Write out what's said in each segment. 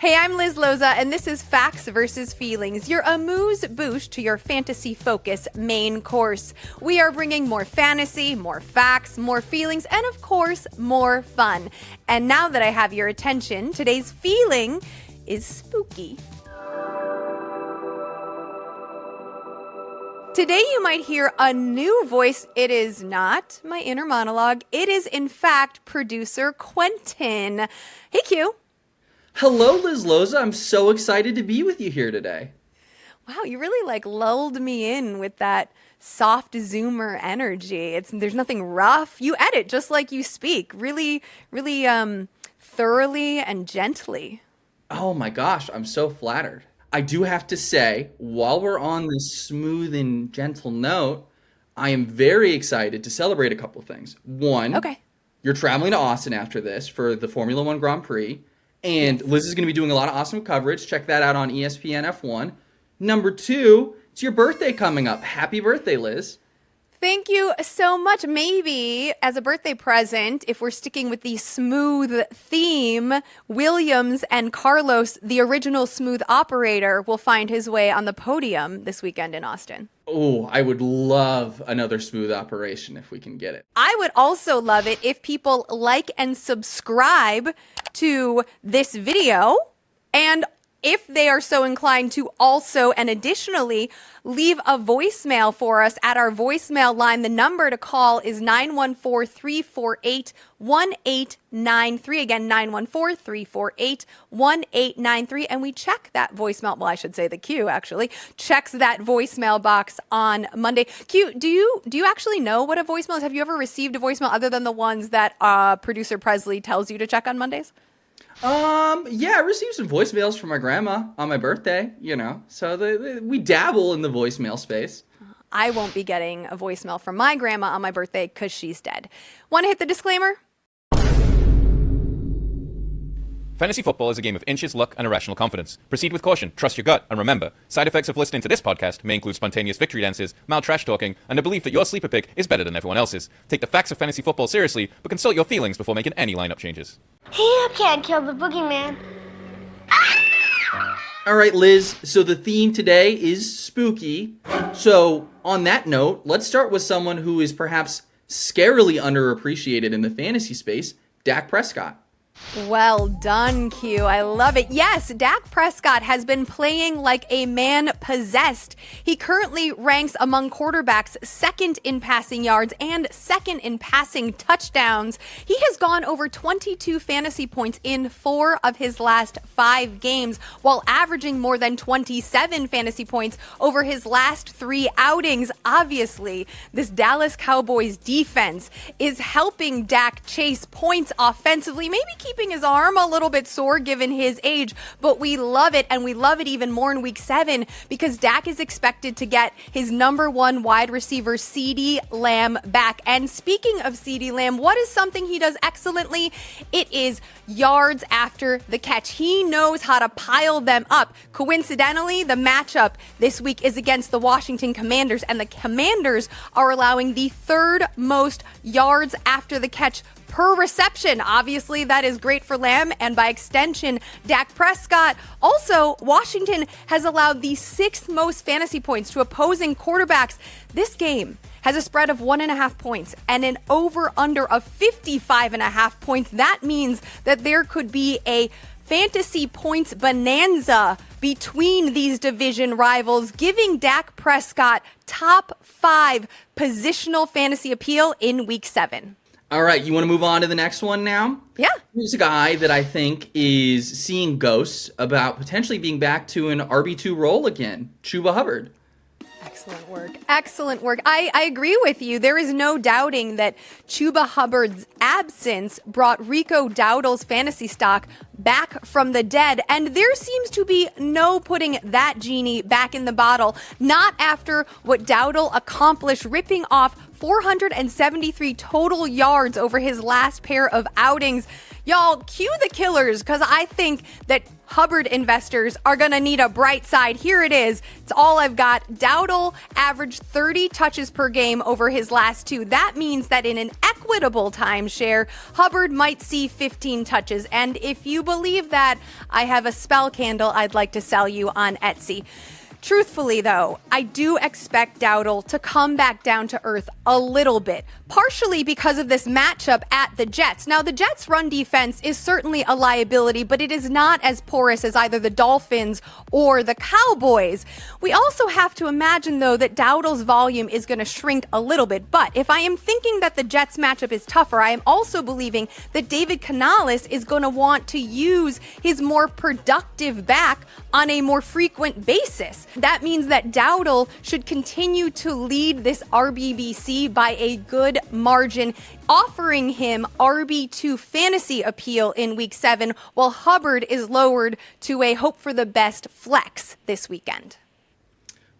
Hey, I'm Liz Loza, and this is Facts versus Feelings, your amuse-bouche to your fantasy focus main course. We are bringing more fantasy, more facts, more feelings, and of course, more fun. And now that I have your attention, today's feeling is spooky. Today you might hear a new voice. It is not my inner monologue. It is, in fact, producer Quentin. Hey, Q. Hello, Liz Loza. I'm so excited to be with you here today. Wow, you really lulled me in with that soft zoomer energy. There's nothing rough. You edit just like you speak, really thoroughly and gently. Oh my gosh, I'm so flattered. I do have to say, while we're on this smooth and gentle note, I am very excited to celebrate a couple of things. One, okay, you're traveling to Austin after this for the Formula One Grand Prix. And Liz is going to be doing a lot of awesome coverage. Check that out on ESPN F1. Number two, it's your birthday coming up. Happy birthday, Liz. Thank you so much. Maybe as a birthday present, if we're sticking with the smooth theme, Williams and Carlos, the original smooth operator, will find his way on the podium this weekend in Austin. Oh, I would love another smooth operation if we can get it. I would also love it if people like and subscribe to this video, and if they are so inclined to also and additionally leave a voicemail for us at our voicemail line. The number to call is 914-348-1893. Again, 914-348-1893. And we check that voicemail. Well, I should say the Q actually checks that voicemail box on Monday. Q, do you actually know what a voicemail is? Have you ever received a voicemail other than the ones that producer Presley tells you to check on Mondays? Yeah, I received some voicemails from my grandma on my birthday, so we dabble in the voicemail space. I won't be getting a voicemail from my grandma on my birthday because she's dead. Want to hit the disclaimer? Fantasy football is a game of inches, luck, and irrational confidence. Proceed with caution, trust your gut, and remember, side effects of listening to this podcast may include spontaneous victory dances, mild trash talking, and a belief that your sleeper pick is better than everyone else's. Take the facts of fantasy football seriously, but consult your feelings before making any lineup changes. You can't kill the boogeyman. All right, Liz, so the theme today is spooky. So on that note, let's start with someone who is perhaps scarily underappreciated in the fantasy space, Dak Prescott. Well done, Q. I love it. Yes, Dak Prescott has been playing like a man possessed. He currently ranks among quarterbacks second in passing yards and second in passing touchdowns. He has gone over 22 fantasy points in 4 of his last 5 games, while averaging more than 27 fantasy points over his last 3 outings. Obviously, this Dallas Cowboys defense is helping Dak chase points offensively, maybe keeping his arm a little bit sore given his age, but we love it, and we love it even more in week 7 because Dak is expected to get his number 1 wide receiver CeeDee Lamb back. And speaking of CeeDee Lamb, what is something he does excellently? It is yards after the catch. He knows how to pile them up. Coincidentally, the matchup this week is against the Washington Commanders, and the Commanders are allowing the 3rd most yards after the catch per reception. Obviously, that is great for Lamb and by extension, Dak Prescott. Also, Washington has allowed the 6th most fantasy points to opposing quarterbacks. This game has a spread of 1.5 points and an over-under of 55.5 points. That means that there could be a fantasy points bonanza between these division rivals, giving Dak Prescott top 5 positional fantasy appeal in week 7. All right, you want to move on to the next one now? Yeah. Here's a guy that I think is seeing ghosts about potentially being back to an RB2 role again, Chuba Hubbard. Excellent work. Excellent work. I agree with you. There is no doubting that Chuba Hubbard's absence brought Rico Dowdle's fantasy stock back from the dead. And there seems to be no putting that genie back in the bottle. Not after what Dowdle accomplished, ripping off 473 total yards over his last pair of outings. Y'all, cue the killers, because I think that Hubbard investors are going to need a bright side. Here it is. It's all I've got. Dowdle averaged 30 touches per game over his last 2. That means that in an equitable timeshare, Hubbard might see 15 touches. And if you believe that, I have a spell candle I'd like to sell you on Etsy. Truthfully, though, I do expect Dowdle to come back down to earth a little bit, partially because of this matchup at the Jets. Now, the Jets' run defense is certainly a liability, but it is not as porous as either the Dolphins or the Cowboys. We also have to imagine, though, that Dowdle's volume is going to shrink a little bit. But if I am thinking that the Jets' matchup is tougher, I am also believing that David Canales is going to want to use his more productive back on a more frequent basis. That means that Dowdle should continue to lead this RBBC by a good margin, offering him RB2 fantasy appeal in week 7, while Hubbard is lowered to a hope for the best flex this weekend.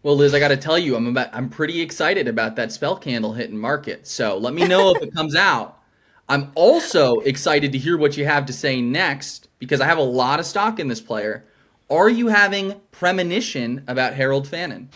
Well, Liz, I got to tell you, I'm pretty excited about that spell candle hitting market. So let me know if it comes out. I'm also excited to hear what you have to say next, because I have a lot of stock in this player. Are you having premonition about Harold Fannin?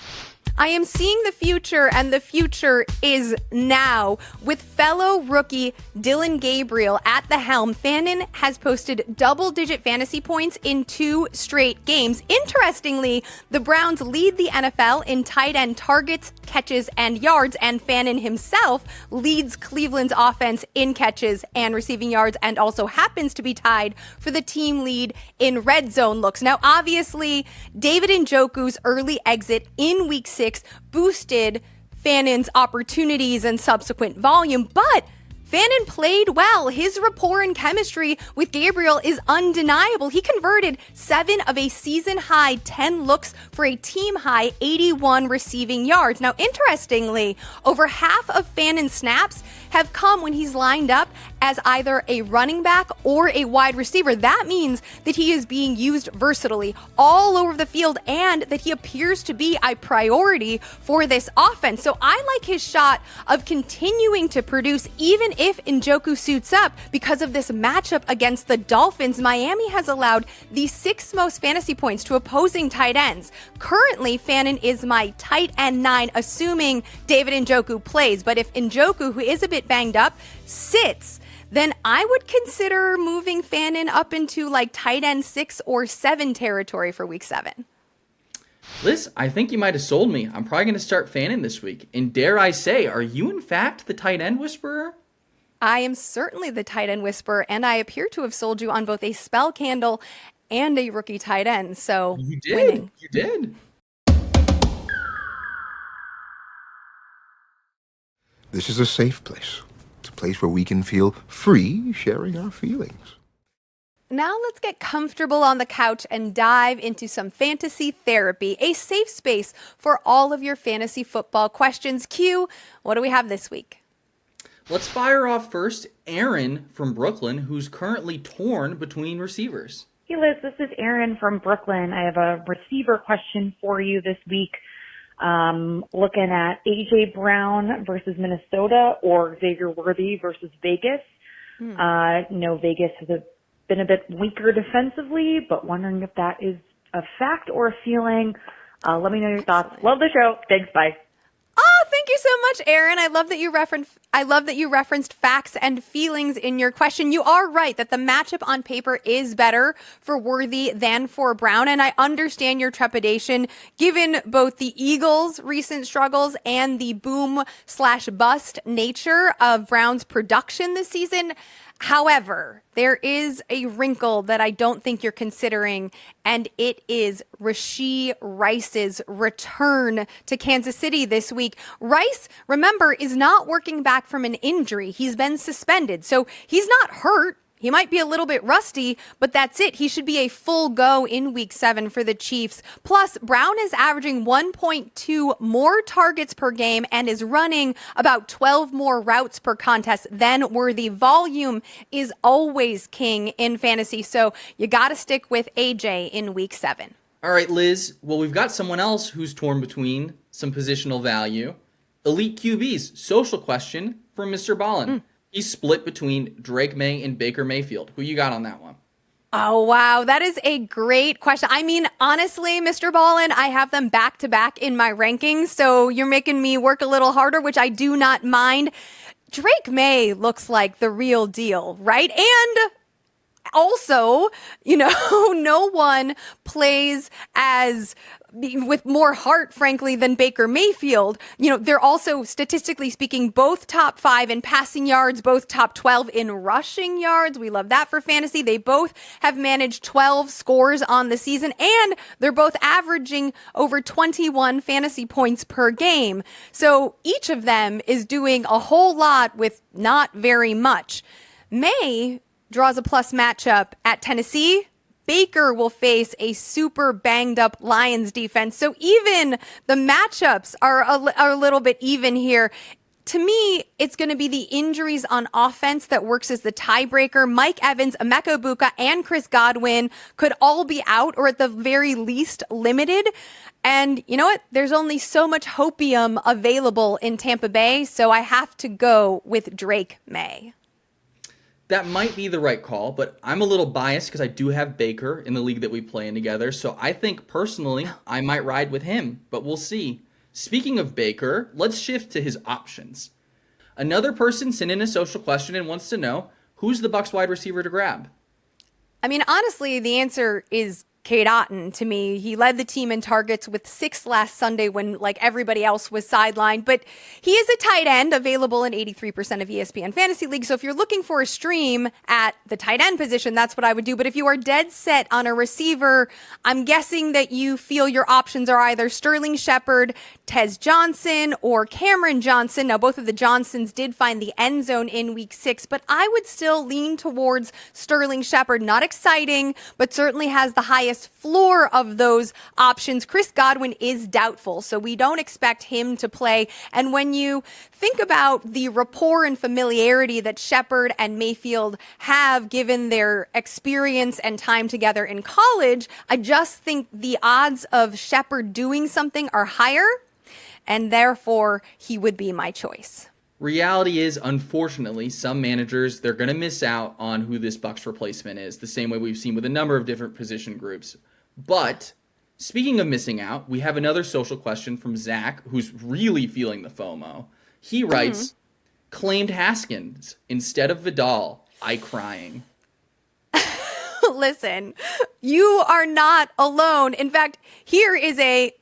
I am seeing the future, and the future is now. With fellow rookie Dylan Gabriel at the helm, Fannin has posted double-digit fantasy points in 2 straight games. Interestingly, the Browns lead the NFL in tight end targets, catches, and yards, and Fannin himself leads Cleveland's offense in catches and receiving yards, and also happens to be tied for the team lead in red zone looks. Now, obviously, David Njoku's early exit in week 6 boosted Fannin's opportunities and subsequent volume, but Fannin played well. His rapport and chemistry with Gabriel is undeniable. He converted 7 of a season-high 10 looks for a team-high 81 receiving yards. Now, interestingly, over half of Fannin's snaps have come when he's lined up as either a running back or a wide receiver. That means that he is being used versatilely all over the field, and that he appears to be a priority for this offense. So I like his shot of continuing to produce even if Njoku suits up. Because of this matchup against the Dolphins, Miami has allowed the 6th most fantasy points to opposing tight ends. Currently, Fannin is my tight end 9, assuming David Njoku plays. But if Njoku, who is a bit banged up, sits, then I would consider moving Fannin up into like tight end 6 or 7 territory for week 7. Liz, I think you might have sold me. I'm probably going to start Fannin this week. And dare I say, are you in fact the tight end whisperer? I am certainly the tight end whisperer, and I appear to have sold you on both a spell candle and a rookie tight end. So you did. Winning. You did. This is a safe place. It's a place where we can feel free sharing our feelings. Now let's get comfortable on the couch and dive into some fantasy therapy, a safe space for all of your fantasy football questions. Q, what do we have this week? Let's fire off first Aaron from Brooklyn, who's currently torn between receivers. Hey Liz, this is Aaron from Brooklyn. I have a receiver question for you this week. Looking at A.J. Brown versus Minnesota or Xavier Worthy versus Vegas. Vegas has been a bit weaker defensively, but wondering if that is a fact or a feeling. Let me know your thoughts. Love the show. Thanks. Bye. Oh, thank you so much, Aaron. I love that you referenced facts and feelings in your question. You are right that the matchup on paper is better for Worthy than for Brown, and I understand your trepidation given both the Eagles' recent struggles and the boom/bust nature of Brown's production this season. However, there is a wrinkle that I don't think you're considering, and it is Rashee Rice's return to Kansas City this week. Rice, remember, is not working back from an injury. He's been suspended, so he's not hurt. He might be a little bit rusty, but that's it. He should be a full go in week 7 for the Chiefs. Plus, Brown is averaging 1.2 more targets per game and is running about 12 more routes per contest than Worthy. Volume is always king in fantasy, so you got to stick with AJ in week 7. All right, Liz. Well, we've got someone else who's torn between some positional value. Elite QBs. Social question from Mr. Ballin. He's split between Drake May and Baker Mayfield. Who you got on that one? Oh, wow. That is a great question. I mean, honestly, Mr. Ballin, I have them back to back in my rankings. So you're making me work a little harder, which I do not mind. Drake May looks like the real deal, right? And also, no one plays as with more heart, frankly, than Baker Mayfield. They're also, statistically speaking, both top 5 in passing yards, both top 12 in rushing yards. We love that for fantasy. They both have managed 12 scores on the season, and they're both averaging over 21 fantasy points per game. So each of them is doing a whole lot with not very much. May draws a plus matchup at Tennessee. Baker will face a super banged up Lions defense. So even the matchups are a little bit even here. To me, it's going to be the injuries on offense that works as the tiebreaker. Mike Evans, Emeka Egbuka, and Chris Godwin could all be out, or at the very least limited. And you know what? There's only so much hopium available in Tampa Bay, so I have to go with Drake May. That might be the right call, but I'm a little biased because I do have Baker in the league that we play in together. So I think personally I might ride with him, but we'll see. Speaking of Baker, let's shift to his options. Another person sent in a social question and wants to know, who's the Bucs wide receiver to grab? I mean, honestly, the answer is Cade Otton to me. He led the team in targets with 6 last Sunday when everybody else was sidelined, but he is a tight end available in 83% of ESPN fantasy leagues. So if you're looking for a stream at the tight end position, that's what I would do. But if you are dead set on a receiver, I'm guessing that you feel your options are either Sterling Shepard, Tez Johnson, or Cameron Johnson. Now, both of the Johnsons did find the end zone in week 6, but I would still lean towards Sterling Shepard. Not exciting, but certainly has the highest floor of those options. Chris Godwin is doubtful, so we don't expect him to play. And when you think about the rapport and familiarity that Shepard and Mayfield have given their experience and time together in college, I just think the odds of Shepard doing something are higher, and therefore he would be my choice. Reality is, unfortunately, some managers, they're going to miss out on who this Bucs replacement is, the same way we've seen with a number of different position groups. But speaking of missing out, we have another social question from Zach, who's really feeling the FOMO. He writes, claimed Haskins instead of Vidal. I crying. Listen, you are not alone. In fact, here is a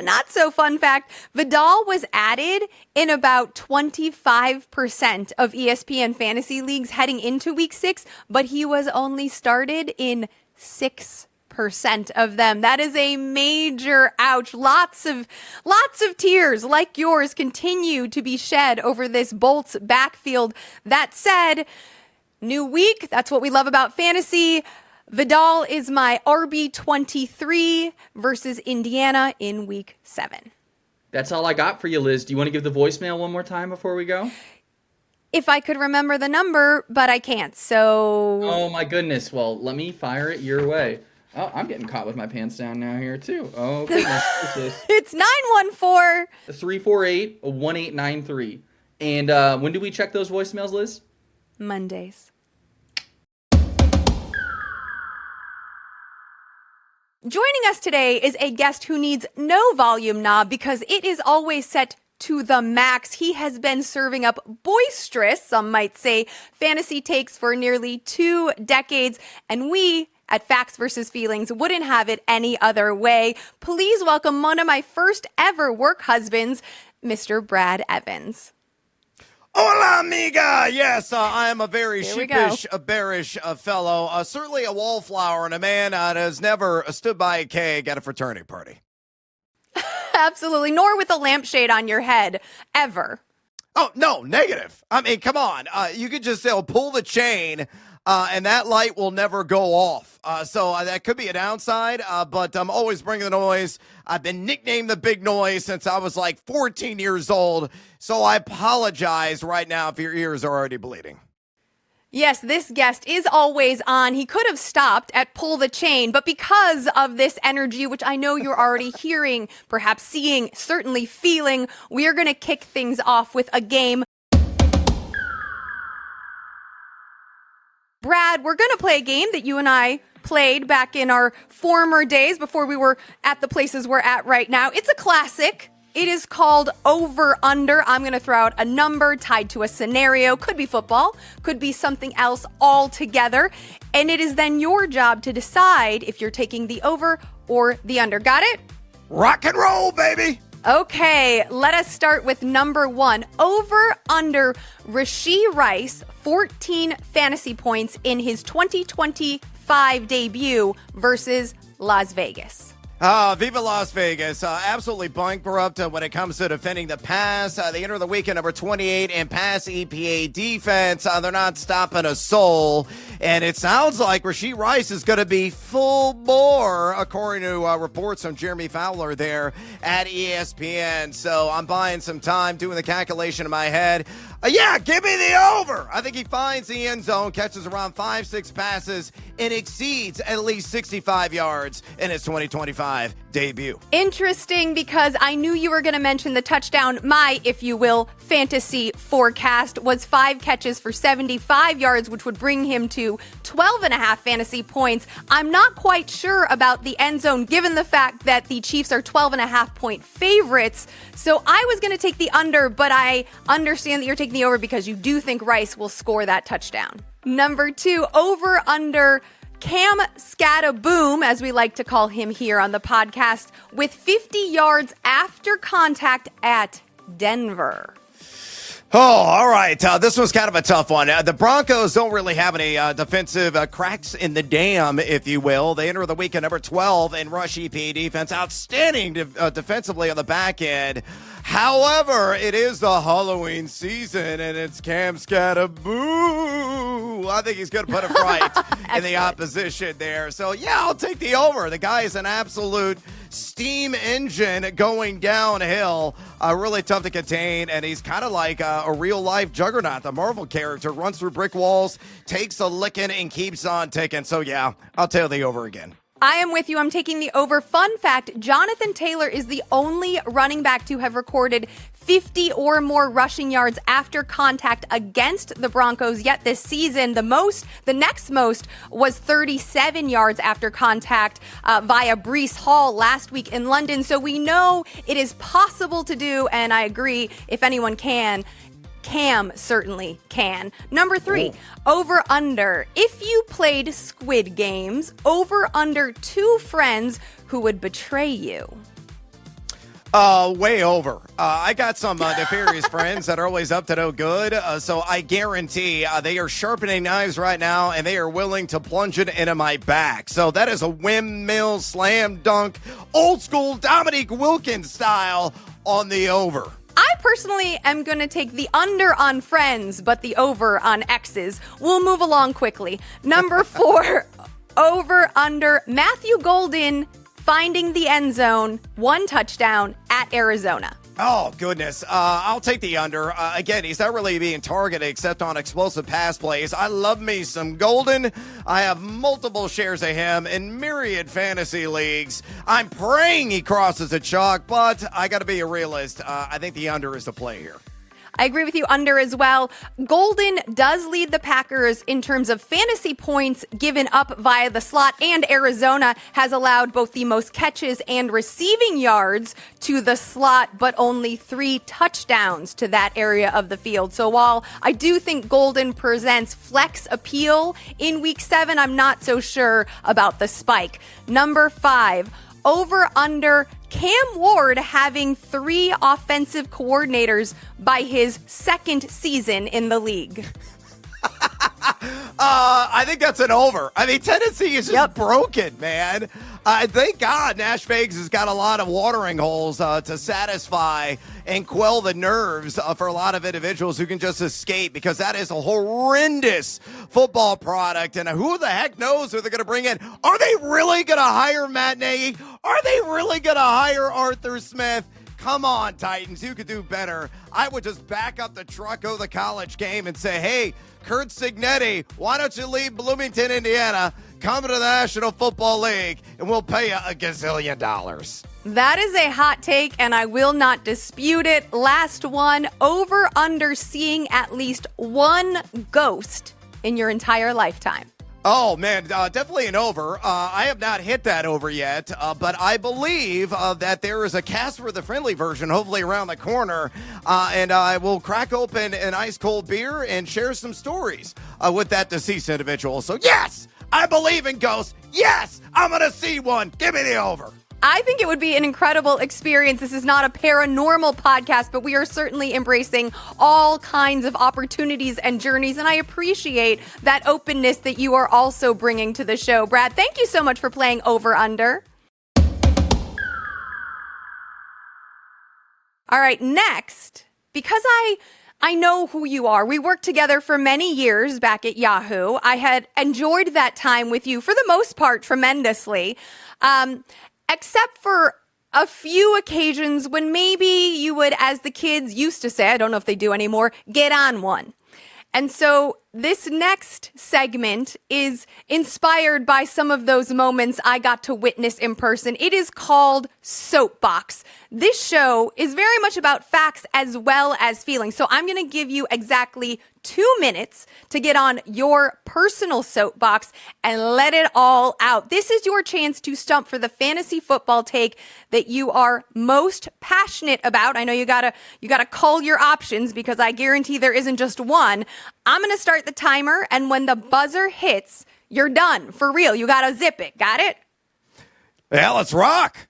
not so fun fact. Vidal was added in about 25% of ESPN fantasy leagues heading into week 6, but he was only started in 6% of them. That is a major ouch. Lots of tears like yours continue to be shed over this Bolts backfield. That said, new week, that's what we love about fantasy. Vidal is my RB23 versus Indiana in week 7. That's all I got for you, Liz. Do you want to give the voicemail one more time before we go? If I could remember the number, but I can't, so... Oh my goodness. Well, let me fire it your way. Oh, I'm getting caught with my pants down now here too. Oh goodness. It's 914... 348-1893. And when do we check those voicemails, Liz? Mondays. Joining us today is a guest who needs no volume knob because it is always set to the max. He has been serving up boisterous, some might say, fantasy takes for nearly 2 decades, and we at Facts versus Feelings wouldn't have it any other way. Please welcome one of my first ever work husbands, Mr. Brad Evans. Hola, amiga! Yes, I am a very Here sheepish, bearish fellow. Certainly a wallflower and a man that has never stood by a keg at a fraternity party. Absolutely, nor with a lampshade on your head, ever. Oh, no, negative. I mean, come on. You could just pull the chain, and that light will never go off. So that could be a downside, but I'm always bringing the noise. I've been nicknamed the big noise since I was like 14 years old, so I apologize right now if your ears are already bleeding. Yes, this guest is always on. He could have stopped at pull the chain, but because of this energy, which I know you're already hearing, perhaps seeing, certainly feeling, we are going to kick things off with a game. Brad, we're going to play a game that you and I played back in our former days before we were at the places we're at right now. It's a classic. It is called Over Under. I'm going to throw out a number tied to a scenario. Could be football, could be something else altogether. And it is then your job to decide if you're taking the over or the under. Got it? Rock and roll, baby. Okay, let us start with number 1. Over under Rashee Rice, 14 fantasy points in his 2025 debut versus Las Vegas. Viva Las Vegas. Absolutely bankrupt when it comes to defending the pass. They enter the weekend number 28 in pass EPA defense. They're not stopping a soul. And it sounds like Rashee Rice is going to be full bore, according to reports from Jeremy Fowler there at ESPN. So I'm buying some time, doing the calculation in my head. Yeah, give me the over. I think he finds the end zone, catches around 5-6 passes, and exceeds at least 65 yards in his 2025 debut. Interesting, because I knew you were going to mention the touchdown. My, if you will, fantasy forecast was 5 catches for 75 yards, which would bring him to 12.5 fantasy points. I'm not quite sure about the end zone, given the fact that the Chiefs are 12.5 point favorites. So I was going to take the under, but I understand that you're taking the over because you do think Rice will score that touchdown. Number 2, over under Cam Scataboom, as we like to call him here on the podcast, with 50 yards after contact at Denver. Oh, all right. This one's kind of a tough one. The Broncos don't really have any defensive cracks in the dam, if you will. They enter the weekend number 12 in rush EPA defense. Outstanding defensively on the back end. However, it is the Halloween season, and it's Cam Scataboom. I think he's going to put a fright in the opposition there. So, yeah, I'll take the over. The guy is an absolute steam engine going downhill. Really tough to contain, and he's kind of like a real-life juggernaut, the Marvel character. Runs through brick walls, takes a licking, and keeps on ticking. So, yeah, I'll tell the over again. I am with you. I'm taking the over. Fun fact, Jonathan Taylor is the only running back to have recorded 50 or more rushing yards after contact against the Broncos yet this season. The next most was 37 yards after contact via Breece Hall last week in London. So we know it is possible to do, and I agree, if anyone can, Cam certainly can. Number 3, over under. If you played Squid Games, over under 2 friends who would betray you. Way over. I got some nefarious friends that are always up to no good. So I guarantee they are sharpening knives right now, and they are willing to plunge it into my back. So that is a windmill slam dunk, old school Dominique Wilkins style on the over. I personally am going to take the under on friends, but the over on exes. We'll move along quickly. Number 4, over under Matthew Golden finding the end zone, 1 touchdown at Arizona. Oh, goodness. I'll take the under. Again, he's not really being targeted except on explosive pass plays. I love me some Golden. I have multiple shares of him in myriad fantasy leagues. I'm praying he crosses the chalk, but I got to be a realist. I think the under is the play here. I agree with you, under as well. Golden does lead the Packers in terms of fantasy points given up via the slot, and Arizona has allowed both the most catches and receiving yards to the slot, but only 3 touchdowns to that area of the field. So while I do think Golden presents flex appeal in Week 7, I'm not so sure about the spike. Number 5, over under Cam Ward having 3 offensive coordinators by his 2nd season in the league. I think that's an over. I mean, Tennessee is just broken, man. Thank God Nash Vegas has got a lot of watering holes to satisfy and quell the nerves for a lot of individuals who can just escape, because that is a horrendous football product. And who the heck knows who they're going to bring in? Are they really going to hire Matt Nagy? Are they really going to hire Arthur Smith? Come on, Titans. You could do better. I would just back up the truck of the college game and say, hey, Kurt Signetti, why don't you leave Bloomington, Indiana, come to the National Football League, and we'll pay you $1 gazillion. That is a hot take, and I will not dispute it. Last one, over under seeing at least 1 ghost in your entire lifetime? Oh, man, definitely an over. I have not hit that over yet, but I believe that there is a Casper the Friendly version, hopefully around the corner, and I will crack open an ice-cold beer and share some stories with that deceased individual. So, yes, I believe in ghosts. Yes, I'm going to see one. Give me the over. I think it would be an incredible experience. This is not a paranormal podcast, but we are certainly embracing all kinds of opportunities and journeys, and I appreciate that openness that you are also bringing to the show. Brad, thank you so much for playing Over Under. All right, next, because I know who you are. We worked together for many years back at Yahoo. I had enjoyed that time with you for the most part tremendously. Except for a few occasions when maybe you would, as the kids used to say, I don't know if they do anymore, get on one. And so this next segment is inspired by some of those moments I got to witness in person. It is called Soapbox. This show is very much about facts as well as feelings. So I'm going to give you exactly 2 minutes to get on your personal soapbox and let it all out. This is your chance to stump for the fantasy football take that you are most passionate about. I know you gotta cull your options because I guarantee there isn't just one. I'm going to start the timer, and when the buzzer hits, you're done. For real. You got to zip it. Got it? Yeah, let's rock.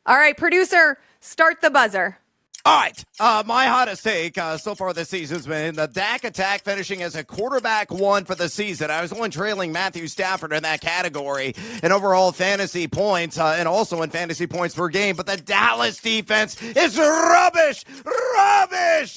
All right, producer, start the buzzer. All right, my hottest take so far this season has been the Dak attack finishing as a quarterback one for the season. I was only trailing Matthew Stafford in that category in overall fantasy points and also in fantasy points per game. But the Dallas defense is rubbish,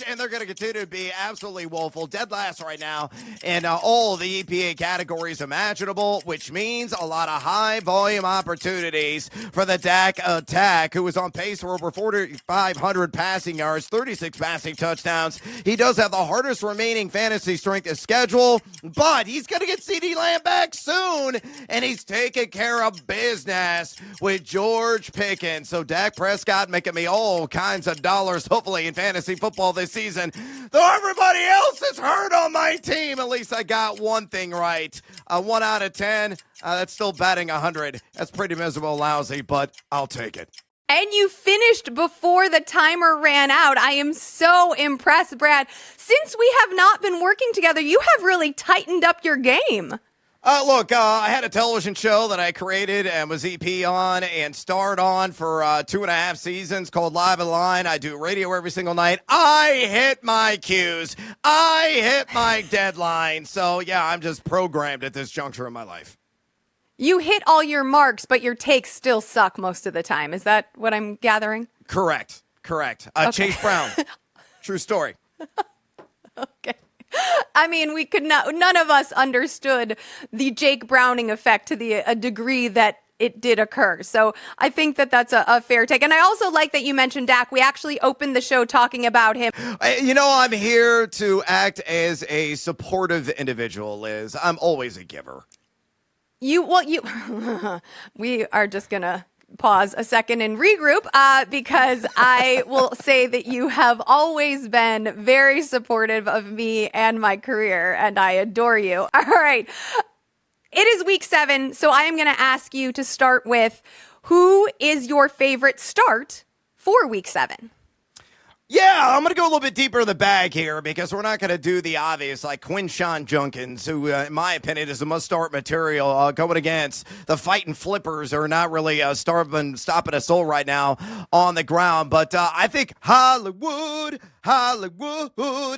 and they're going to continue to be absolutely woeful, dead last right now in all the EPA categories imaginable, which means a lot of high volume opportunities for the Dak attack, who is on pace for over 4,500 passing yards, 36 passing touchdowns. He does have the hardest remaining fantasy strength of schedule, but he's going to get CeeDee Lamb back soon, and he's taking care of business with George Pickens. So Dak Prescott making me all kinds of dollars, hopefully, in fantasy football this season. Though everybody else is hurt on my team, at least I got one thing right. 1 out of 10, that's still batting 100. That's pretty miserable, lousy, but I'll take it. And you finished before the timer ran out. I am so impressed, Brad. Since we have not been working together, you have really tightened up your game. Look, I had a television show that I created and was EP on and starred on for 2.5 seasons called Live and Line. I do radio every single night. I hit my cues. I hit my deadline. So, yeah, I'm just programmed at this juncture in my life. You hit all your marks, but your takes still suck most of the time. Is that what I'm gathering? Correct. Okay. Chase Brown. True story. Okay. I mean, we could not, none of us understood the Jake Browning effect to a degree that it did occur. So I think that that's a fair take. And I also like that you mentioned Dak. We actually opened the show talking about him. You know, I'm here to act as a supportive individual, Liz. I'm always a giver. We are just going to pause a second and regroup because I will say that you have always been very supportive of me and my career, and I adore you. All right. It is week 7, so I am going to ask you to start with, who is your favorite start for week 7? Yeah, I'm going to go a little bit deeper in the bag here because we're not going to do the obvious, like Quinshawn Junkins, who, in my opinion, is a must-start material going against the fighting flippers who are not really stopping a soul right now on the ground. But I think Hollywood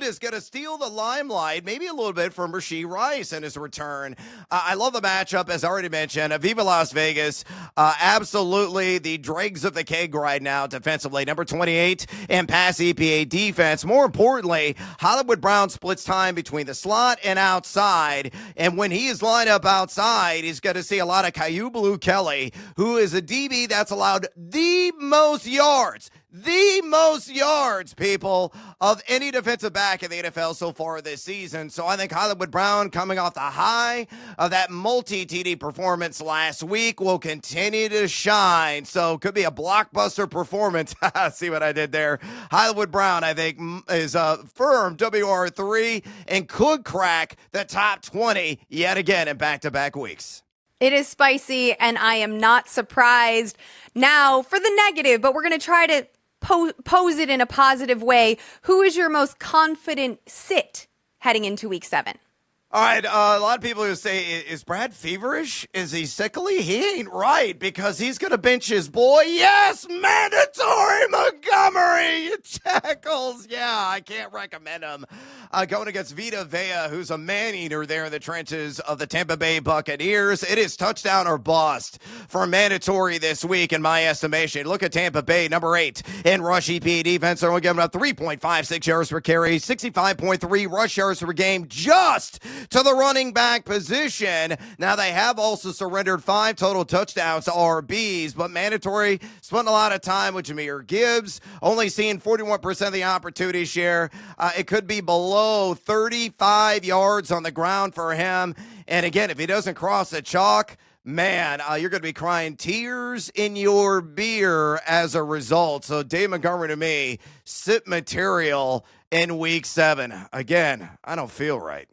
is going to steal the limelight, maybe a little bit from Rashee Rice in his return. I love the matchup, as I already mentioned. Viva Las Vegas, absolutely the dregs of the keg right now defensively. Number 28 in pass EPA defense. More importantly, Hollywood Brown splits time between the slot and outside. And when he is lined up outside, he's going to see a lot of Caillou Blue Kelly, who is a DB that's allowed the most yards the most yards, people, of any defensive back in the NFL so far this season. So I think Hollywood Brown, coming off the high of that multi-TD performance last week, will continue to shine. So could be a blockbuster performance. See what I did there? Hollywood Brown, I think, is a firm WR3 and could crack the top 20 yet again in back-to-back weeks. It is spicy, and I am not surprised. Now, for the negative, but we're going to try to pose it in a positive way. Who is your most confident sit heading into week 7? All right, a lot of people who say, is Brad feverish? Is he sickly? He ain't right, because he's going to bench his boy. Yes, mandatory Montgomery tackles. Yeah, I can't recommend him. Going against Vita Vea, who's a man-eater there in the trenches of the Tampa Bay Buccaneers. It is touchdown or bust for mandatory this week, in my estimation. Look at Tampa Bay, number 8 in rush EPA defense. They're only giving up 3.56 yards per carry, 65.3 rush yards per game, just to the running back position. Now, they have also surrendered 5 total touchdowns to RBs, but mandatory spent a lot of time with Jahmyr Gibbs, only seeing 41% of the opportunity share. It could be below 35 yards on the ground for him. And again, if he doesn't cross the chalk, man, you're going to be crying tears in your beer as a result. So Dave Montgomery, to me, sit material in week 7. Again, I don't feel right.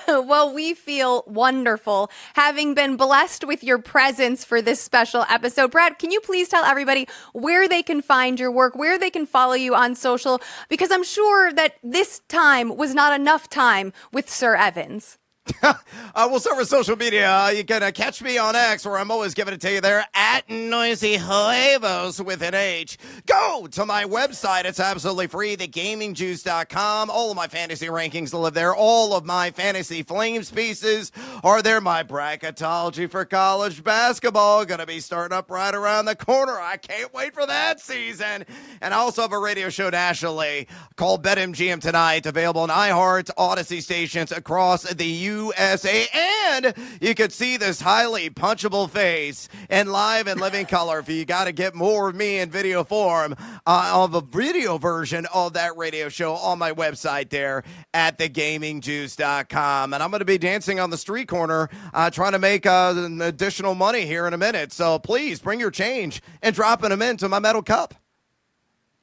Well, we feel wonderful having been blessed with your presence for this special episode. Brad, can you please tell everybody where they can find your work, where they can follow you on social? Because I'm sure that this time was not enough time with Sir Evans. We'll start with social media. You can catch me on X, where I'm always giving it to you there, at Noisy Huevos with an H. Go to my website. It's absolutely free, thegamingjuice.com. All of my fantasy rankings live there. All of my fantasy Flames pieces are there. My bracketology for college basketball going to be starting up right around the corner. I can't wait for that season. And I also have a radio show nationally called BetMGM Tonight, available on iHeart, Odyssey stations across the USA, and you could see this highly punchable face in live and living color. If you got to get more of me in video form, of a video version of that radio show on my website there at thegamingjuice.com. And I'm going to be dancing on the street corner, trying to make an additional money here in a minute. So please bring your change and dropping them into my metal cup.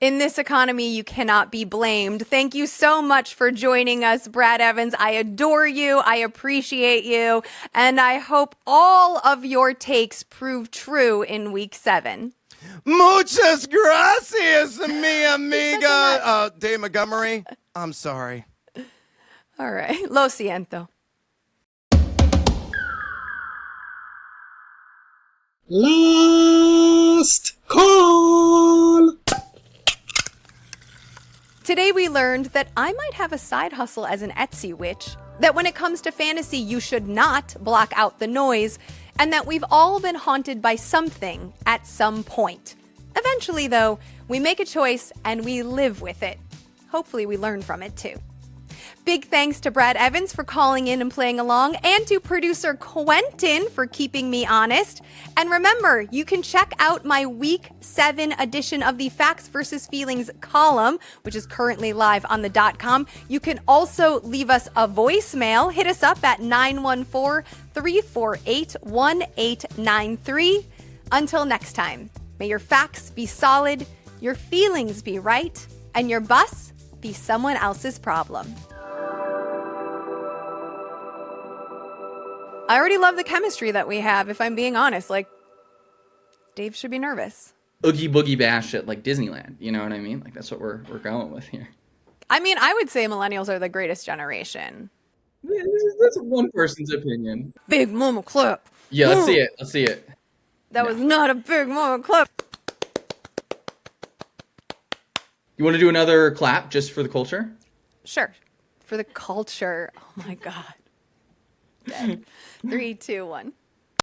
In this economy, you cannot be blamed. Thank you so much for joining us, Brad Evans. I adore you. I appreciate you. And I hope all of your takes prove true in week 7. Muchas gracias, mi amiga. Dave Montgomery, I'm sorry. All right. Lo siento. Last call. Today we learned that I might have a side hustle as an Etsy witch, that when it comes to fantasy, you should not block out the noise, and that we've all been haunted by something at some point. Eventually, though, we make a choice and we live with it. Hopefully we learn from it too. Big thanks to Brad Evans for calling in and playing along, and to producer Quentin for keeping me honest. And remember, you can check out my Week 7 edition of the Facts versus Feelings column, which is currently live on the .com. You can also leave us a voicemail. Hit us up at 914-348-1893. Until next time, may your facts be solid, your feelings be right, and your bus be someone else's problem. I already love the chemistry that we have, if I'm being honest. Like, Dave should be nervous. Oogie boogie bash at like Disneyland. You know what I mean? Like, that's what we're going with here. I mean, I would say millennials are the greatest generation. That's one person's opinion. Big mama clap. Yeah, let's see it. Let's see it. That was not a big mama clap. You want to do another clap just for the culture? Sure. For the culture. Oh my God. Dead. 3, 2, 1.